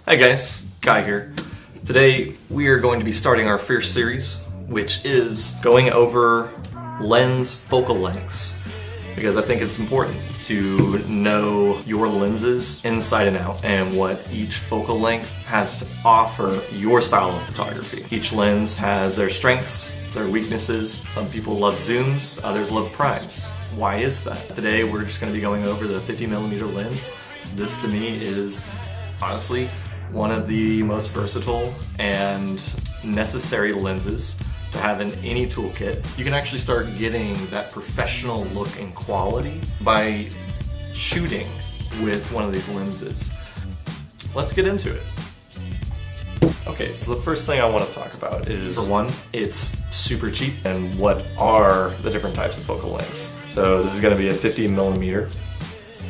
Hi guys, Kai here. Today we are going to be starting our first series, which is going over lens focal lengths, because I think it's important to know your lenses inside and out and what each focal length has to offer your style of photography. Each lens has their strengths, their weaknesses. Some people love zooms, others love primes. Why is that? Today we're just going to be going over the 50mm lens. This to me is honestly one of the most versatile and necessary lenses to have in any toolkit. You can actually start getting that professional look and quality by shooting with one of these lenses. Let's get into it. Okay, so the first thing I want to talk about is, for one, it's super cheap, and what are the different types of focal lengths. So this is going to be a 50mm,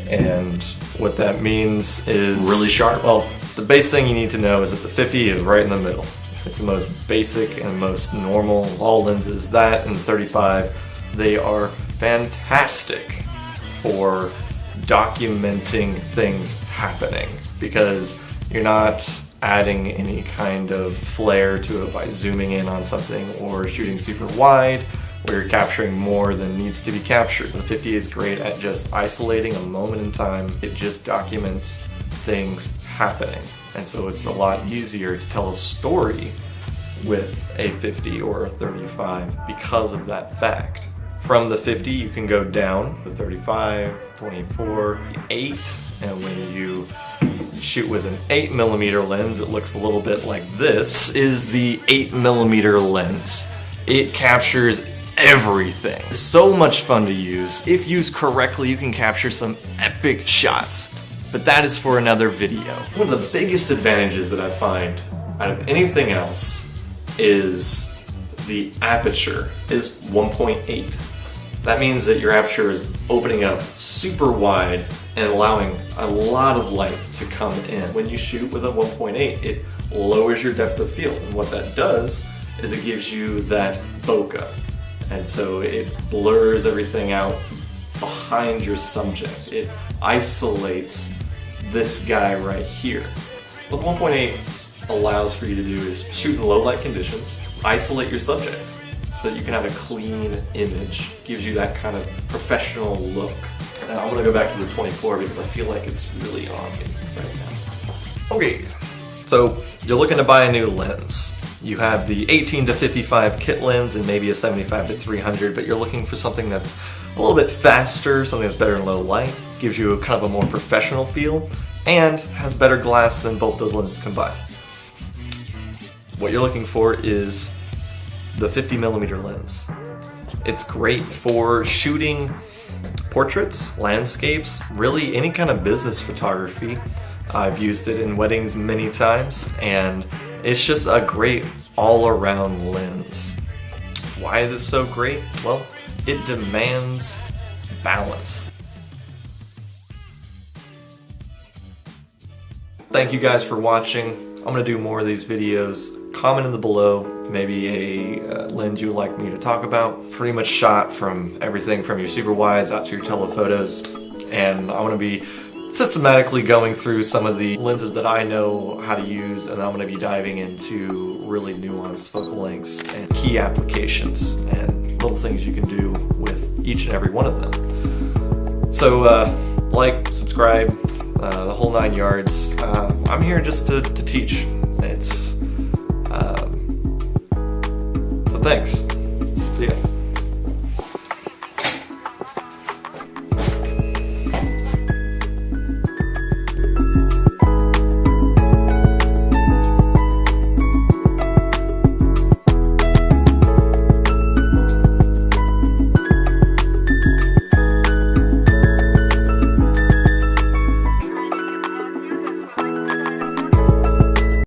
and what that means is really sharp. Well, the base thing you need to know is that the 50 is right in the middle. It's the most basic and most normal of all lenses. That and the 35, they are fantastic for documenting things happening, because you're not adding any kind of flair to it by zooming in on something or shooting super wide where you're capturing more than needs to be captured. The 50 is great at just isolating a moment in time. It just documents things happening, and so it's a lot easier to tell a story with a 50 or a 35 because of that fact. From the 50 you can go down to 35, 24, 8, and when you shoot with an 8mm lens it looks a little bit like this. This is the 8mm lens. It captures everything. It's so much fun to use. If used correctly, you can capture some epic shots, but that is for another video. One of the biggest advantages that I find out of anything else is the aperture is 1.8. That means that your aperture is opening up super wide and allowing a lot of light to come in. When you shoot with a 1.8, it lowers your depth of field, and what that does is it gives you that bokeh. And so it blurs everything out behind your subject. It isolates this guy right here. What the 1.8 allows for you to do is shoot in low light conditions, isolate your subject so that you can have a clean image. Gives you that kind of professional look. And I'm gonna go back to the 24 because I feel like it's really on me right now. Okay, so you're looking to buy a new lens. You have the 18 to 55 kit lens and maybe a 75 to 300, but you're looking for something that's a little bit faster, something that's better in low light, gives you a kind of a more professional feel, and has better glass than both those lenses combined. What you're looking for is the 50mm lens. It's great for shooting portraits, landscapes, really any kind of business photography. I've used it in weddings many times, and it's just a great all-around lens. Why is it so great? Well, it demands balance. Thank you guys for watching. I'm gonna do more of these videos. Comment in the below maybe a lens you would like me to talk about. Pretty much shot from everything from your super wides out to your telephotos, and I'm gonna be systematically going through some of the lenses that I know how to use, and I'm going to be diving into really nuanced focal lengths and key applications and little things you can do with each and every one of them. So like, subscribe, the whole 9 yards. I'm here just to teach. So thanks. See ya.